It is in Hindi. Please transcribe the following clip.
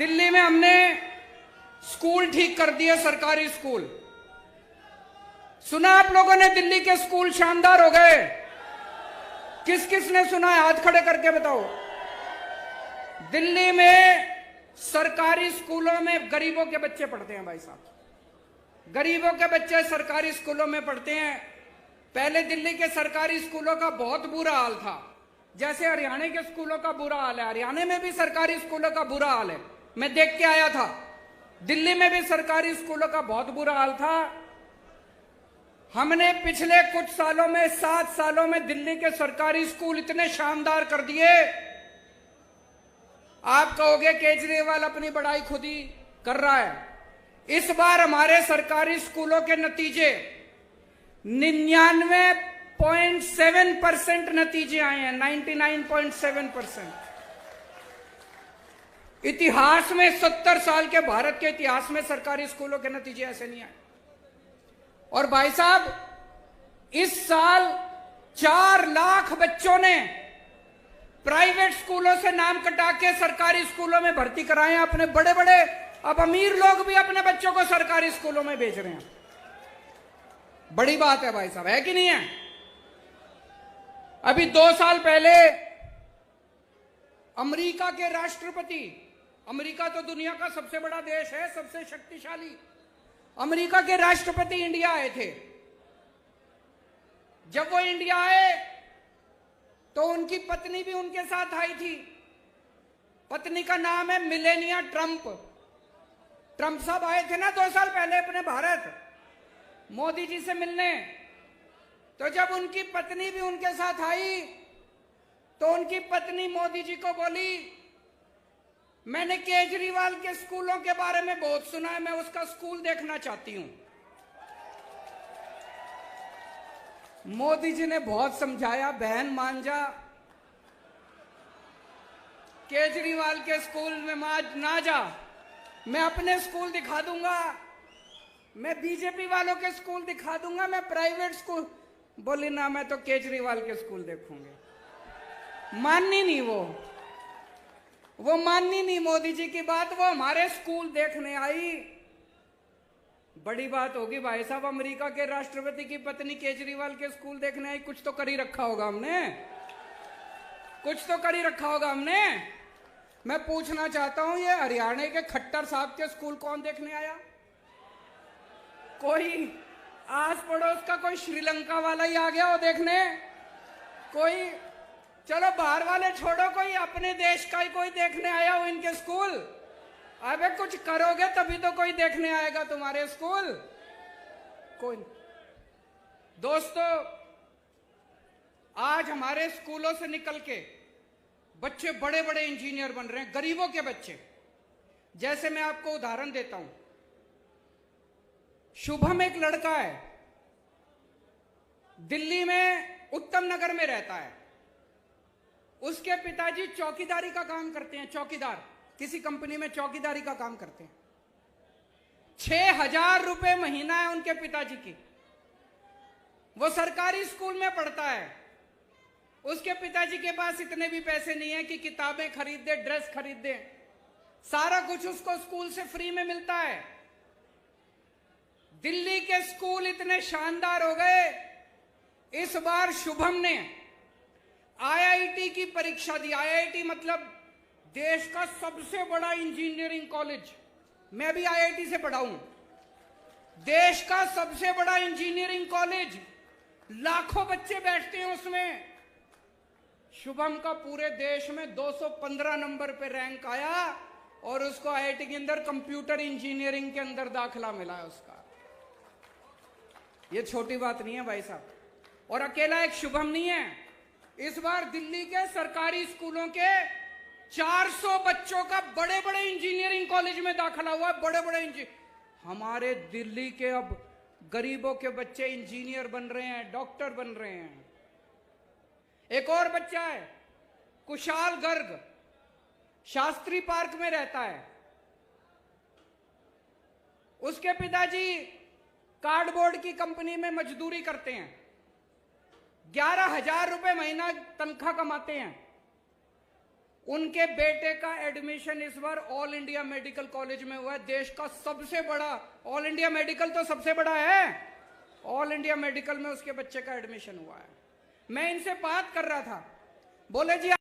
दिल्ली में हमने स्कूल ठीक कर दिए, सरकारी स्कूल। सुना आप लोगों ने दिल्ली के स्कूल शानदार हो गए? किस किस ने सुना है? हाथ खड़े करके बताओ। दिल्ली में सरकारी स्कूलों में गरीबों के बच्चे पढ़ते हैं भाई साहब। गरीबों के बच्चे सरकारी स्कूलों में पढ़ते हैं। पहले दिल्ली के सरकारी स्कूलों का बहुत बुरा हाल था, जैसे हरियाणा के स्कूलों का बुरा हाल है। हरियाणा में भी सरकारी स्कूलों का बुरा हाल है, मैं देख के आया था। दिल्ली में भी सरकारी स्कूलों का बहुत बुरा हाल था। हमने पिछले कुछ सालों में, 7 सालों में दिल्ली के सरकारी स्कूल इतने शानदार कर दिए। आप कहोगे केजरीवाल अपनी बड़ाई खुद ही कर रहा है। इस बार हमारे सरकारी स्कूलों के नतीजे 99.7% नतीजे आए हैं। 99.7%। इतिहास में 70 साल के भारत के इतिहास में सरकारी स्कूलों के नतीजे ऐसे नहीं आए। और भाई साहब, इस साल 4 लाख बच्चों ने प्राइवेट स्कूलों से नाम कटा के सरकारी स्कूलों में भर्ती कराए हैं। अपने बड़े बड़े, अब अमीर लोग भी अपने बच्चों को सरकारी स्कूलों में भेज रहे हैं। बड़ी बात है भाई साहब, है कि नहीं है? अभी 2 साल पहले अमेरिका के राष्ट्रपति, अमेरिका तो दुनिया का सबसे बड़ा देश है, सबसे शक्तिशाली, अमेरिका के राष्ट्रपति इंडिया आए थे। जब वो इंडिया आए तो उनकी पत्नी भी उनके साथ आई थी। पत्नी का नाम है मिलेनिया ट्रंप। ट्रंप साहब आए थे ना 2 साल पहले अपने भारत मोदी जी से मिलने। तो जब उनकी पत्नी भी उनके साथ आई तो उनकी पत्नी मोदी जी को बोली, मैंने केजरीवाल के स्कूलों के बारे में बहुत सुना है, मैं उसका स्कूल देखना चाहती हूं। मोदी जी ने बहुत समझाया, बहन मान जा, केजरीवाल के स्कूल में ना जा, मैं अपने स्कूल दिखा दूंगा, मैं बीजेपी वालों के स्कूल दिखा दूंगा, मैं प्राइवेट स्कूल। बोली ना, मैं तो केजरीवाल के स्कूल देखूंगी। माननी नहीं वो माननी नहीं मोदी जी की बात। वो हमारे स्कूल देखने आई। बड़ी बात होगी भाई साहब, अमेरिका के राष्ट्रपति की पत्नी केजरीवाल के स्कूल देखने आई। कुछ तो कर ही रखा होगा हमने, कुछ तो कर ही रखा होगा हमने। मैं पूछना चाहता हूं, ये हरियाणा के खट्टर साहब के स्कूल कौन देखने आया? कोई आस पड़ोस का कोई श्रीलंका वाला ही आ गया हो देखने? कोई, चलो बाहर वाले छोड़ो, कोई अपने देश का ही कोई देखने आया हो इनके स्कूल? अबे कुछ करोगे तभी तो कोई देखने आएगा तुम्हारे स्कूल। कोई। दोस्तों, आज हमारे स्कूलों से निकल के बच्चे बड़े बड़े इंजीनियर बन रहे हैं, गरीबों के बच्चे। जैसे मैं आपको उदाहरण देता हूं, शुभम एक लड़का है, दिल्ली में उत्तम नगर में रहता है। उसके पिताजी चौकीदारी का काम करते हैं, चौकीदार, किसी कंपनी में चौकीदारी का काम करते हैं। 6,000 रुपए महीना है उनके पिताजी की। वो सरकारी स्कूल में पढ़ता है। उसके पिताजी के पास इतने भी पैसे नहीं है कि किताबें खरीद दे, ड्रेस खरीद दे। सारा कुछ उसको स्कूल से फ्री में मिलता है। दिल्ली के स्कूल इतने शानदार हो गए, इस बार शुभम ने आईआईटी की परीक्षा दी। आईआईटी मतलब देश का सबसे बड़ा इंजीनियरिंग कॉलेज। मैं भी आईआईटी से पढ़ा हूं। देश का सबसे बड़ा इंजीनियरिंग कॉलेज, लाखों बच्चे बैठते हैं उसमें। शुभम का पूरे देश में 215 नंबर पे रैंक आया और उसको आईआईटी के अंदर कंप्यूटर इंजीनियरिंग के अंदर दाखिला मिला है उसका। ये छोटी बात नहीं है भाई साहब। और अकेला एक शुभम नहीं है, इस बार दिल्ली के सरकारी स्कूलों के 400 बच्चों का बड़े बड़े इंजीनियरिंग कॉलेज में दाखिला हुआ है। बड़े बड़े हमारे दिल्ली के अब गरीबों के बच्चे इंजीनियर बन रहे हैं, डॉक्टर बन रहे हैं। एक और बच्चा है, कुशाल गर्ग, शास्त्री पार्क में रहता है। उसके पिताजी कार्डबोर्ड की कंपनी में मजदूरी करते हैं। 11,000 रुपए महीना तनख्वाह कमाते हैं। उनके बेटे का एडमिशन इस बार ऑल इंडिया मेडिकल कॉलेज में हुआ है, देश का सबसे बड़ा। ऑल इंडिया मेडिकल तो सबसे बड़ा है, ऑल इंडिया मेडिकल में उसके बच्चे का एडमिशन हुआ है। मैं इनसे बात कर रहा था, बोले जी